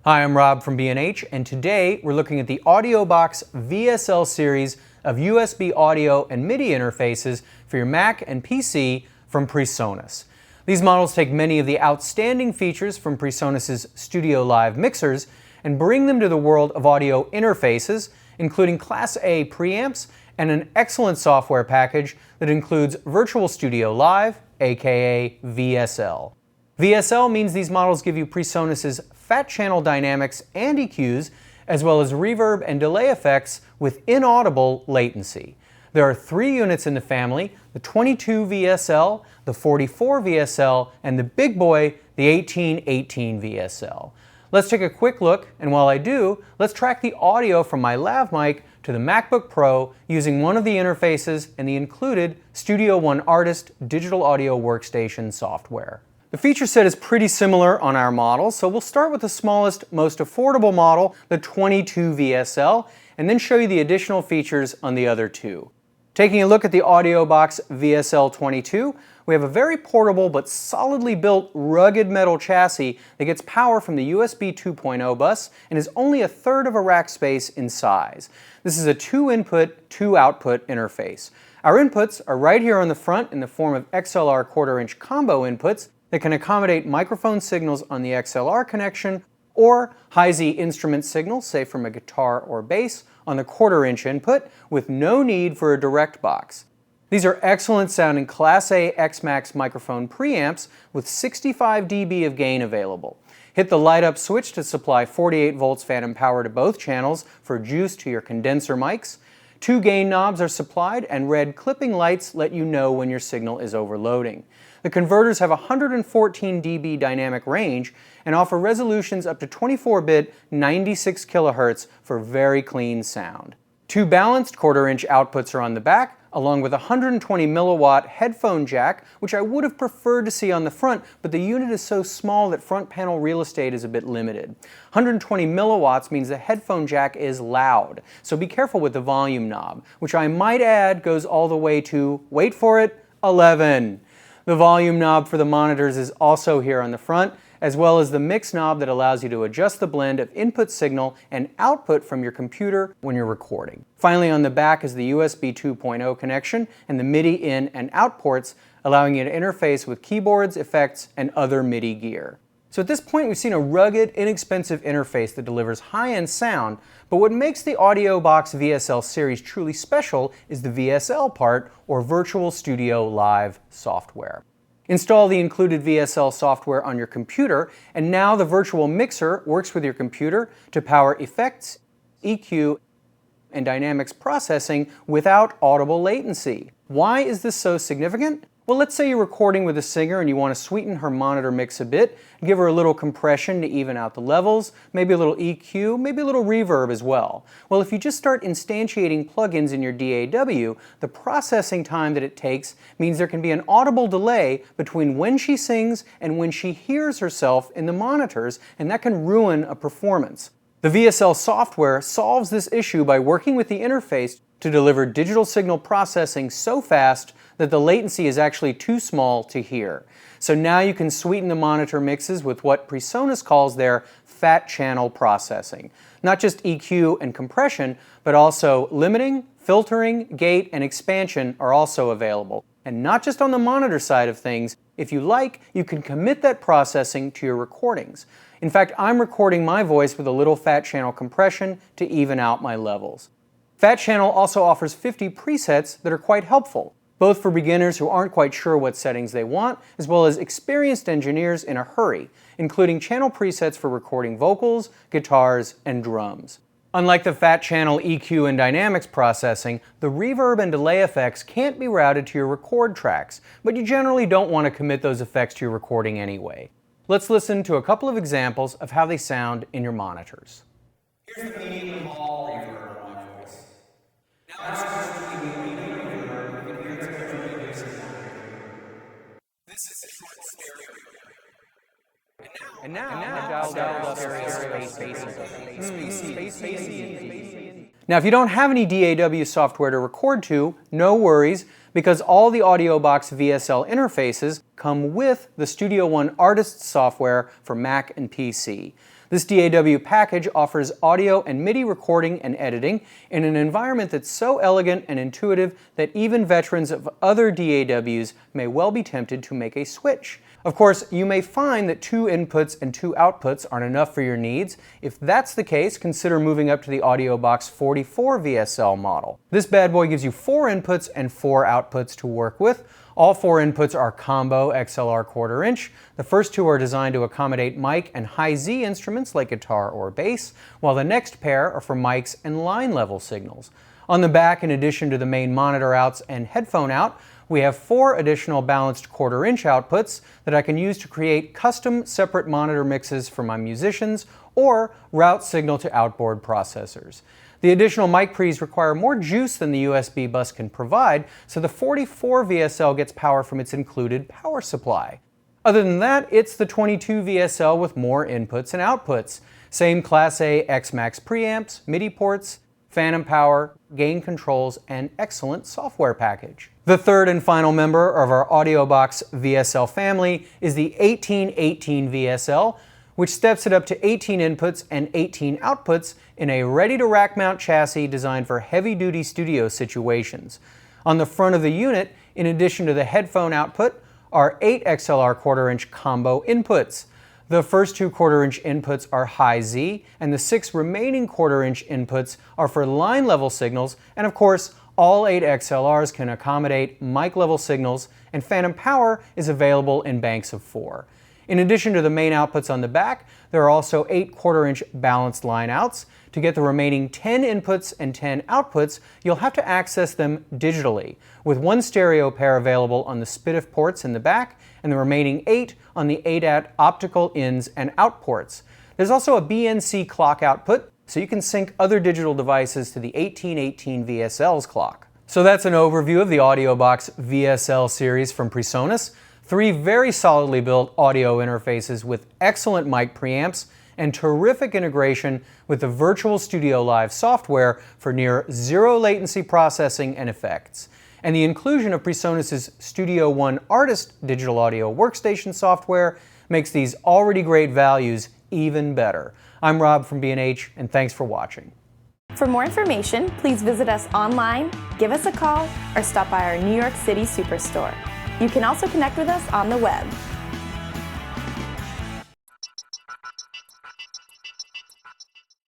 Hi, I'm Rob from B&H, and today we're looking at the AudioBox VSL series of USB audio and MIDI interfaces for your Mac and PC from PreSonus. These models take many of the outstanding features from PreSonus's StudioLive mixers and bring them to the world of audio interfaces, including Class A preamps and an excellent software package that includes Virtual Studio Live, aka VSL. VSL means these models give you PreSonus's fat channel dynamics and EQs, as well as reverb and delay effects with inaudible latency. There are 3 units in the family: the 22 VSL, the 44 VSL, and the big boy, the 1818 VSL. Let's take a quick look, and while I do, let's track the audio from my lav mic to the MacBook Pro using one of the interfaces and the included Studio One Artist digital audio workstation software. The feature set is pretty similar on our models, so we'll start with the smallest, most affordable model, the 22 VSL, and then show you the additional features on the other 2. Taking a look at the AudioBox VSL 22, we have a very portable but solidly built rugged metal chassis that gets power from the USB 2.0 bus and is only a third of a rack space in size. This is a 2-input, 2-output interface. Our inputs are right here on the front in the form of XLR 1/4-inch combo inputs that can accommodate microphone signals on the XLR connection or high-Z instrument signals, say from a guitar or bass, on the 1/4-inch input with no need for a direct box. These are excellent sounding Class A X-Max microphone preamps with 65 dB of gain available. Hit the light up switch to supply 48 volts phantom power to both channels for juice to your condenser mics. 2 gain knobs are supplied, and red clipping lights let you know when your signal is overloading. The converters have 114 dB dynamic range and offer resolutions up to 24-bit 96 kHz for very clean sound. 2 balanced 1/4-inch outputs are on the back, along with a 120 milliwatt headphone jack, which I would have preferred to see on the front, but the unit is so small that front panel real estate is a bit limited. 120 milliwatts means the headphone jack is loud, so be careful with the volume knob, which I might add goes all the way to, wait for it, 11. The volume knob for the monitors is also here on the front, as well as the mix knob that allows you to adjust the blend of input signal and output from your computer when you're recording. Finally, on the back is the USB 2.0 connection and the MIDI in and out ports, allowing you to interface with keyboards, effects, and other MIDI gear. So at this point, we've seen a rugged, inexpensive interface that delivers high-end sound, but what makes the AudioBox VSL series truly special is the VSL part, or Virtual Studio Live software. Install the included VSL software on your computer, and now the virtual mixer works with your computer to power effects, EQ, and dynamics processing without audible latency. Why is this so significant? Well, let's say you're recording with a singer and you want to sweeten her monitor mix a bit, give her a little compression to even out the levels, maybe a little EQ, maybe a little reverb as well. Well, if you just start instantiating plugins in your DAW, the processing time that it takes means there can be an audible delay between when she sings and when she hears herself in the monitors, and that can ruin a performance. The VSL software solves this issue by working with the interface to deliver digital signal processing so fast that the latency is actually too small to hear. So now you can sweeten the monitor mixes with what PreSonus calls their fat channel processing. Not just EQ and compression, but also limiting, filtering, gate, and expansion are also available. And not just on the monitor side of things, if you like, you can commit that processing to your recordings. In fact, I'm recording my voice with a little fat channel compression to even out my levels. Fat Channel also offers 50 presets that are quite helpful, both for beginners who aren't quite sure what settings they want, as well as experienced engineers in a hurry, including channel presets for recording vocals, guitars, and drums. Unlike the Fat Channel EQ and dynamics processing, the reverb and delay effects can't be routed to your record tracks, but you generally don't want to commit those effects to your recording anyway. Let's listen to a couple of examples of how they sound in your monitors. Here's the medium of all reverb. This is a short stereo. And now I've dialed up space. Now, if you don't have any DAW software to record to, no worries, because all the AudioBox VSL interfaces come with the Studio One Artist software for Mac and PC. This DAW package offers audio and MIDI recording and editing in an environment that's so elegant and intuitive that even veterans of other DAWs may well be tempted to make a switch. Of course, you may find that 2 inputs and 2 outputs aren't enough for your needs. If that's the case, consider moving up to the AudioBox 44 VSL model. This bad boy gives you 4 inputs and 4 outputs to work with. All 4 inputs are combo XLR 1/4 inch. The first 2 are designed to accommodate mic and high Z instruments like guitar or bass, while the next pair are for mics and line level signals. On the back, in addition to the main monitor outs and headphone out, we have 4 additional balanced 1/4 inch outputs that I can use to create custom separate monitor mixes for my musicians or route signal to outboard processors. The additional mic pre's require more juice than the USB bus can provide, so the 44 VSL gets power from its included power supply. Other than that, it's the 22 VSL with more inputs and outputs. Same Class A X-Max preamps, MIDI ports, phantom power, gain controls, and excellent software package. The third and final member of our AudioBox VSL family is the 1818 VSL, which steps it up to 18 inputs and 18 outputs in a ready-to-rack mount chassis designed for heavy-duty studio situations. On the front of the unit, in addition to the headphone output, are 8 XLR 1/4 inch combo inputs. The first 2 1/4 inch inputs are high Z, and the 6 remaining 1/4 inch inputs are for line level signals, and of course, all 8 XLRs can accommodate mic level signals, and phantom power is available in banks of 4. In addition to the main outputs on the back, there are also 8 1/4 inch balanced line outs. To get the remaining 10 inputs and 10 outputs, you'll have to access them digitally, with 1 stereo pair available on the SPDIF ports in the back, and the remaining 8 on the ADAT optical ins and out ports. There's also a BNC clock output, so you can sync other digital devices to the 1818 VSL's clock. So that's an overview of the AudioBox VSL series from PreSonus. 3 very solidly built audio interfaces with excellent mic preamps and terrific integration with the virtual StudioLive software for near zero latency processing and effects. And the inclusion of PreSonus's Studio One Artist digital audio workstation software makes these already great values even better. I'm Rob from B&H, and thanks for watching. For more information, please visit us online, give us a call, or stop by our New York City Superstore. You can also connect with us on the web.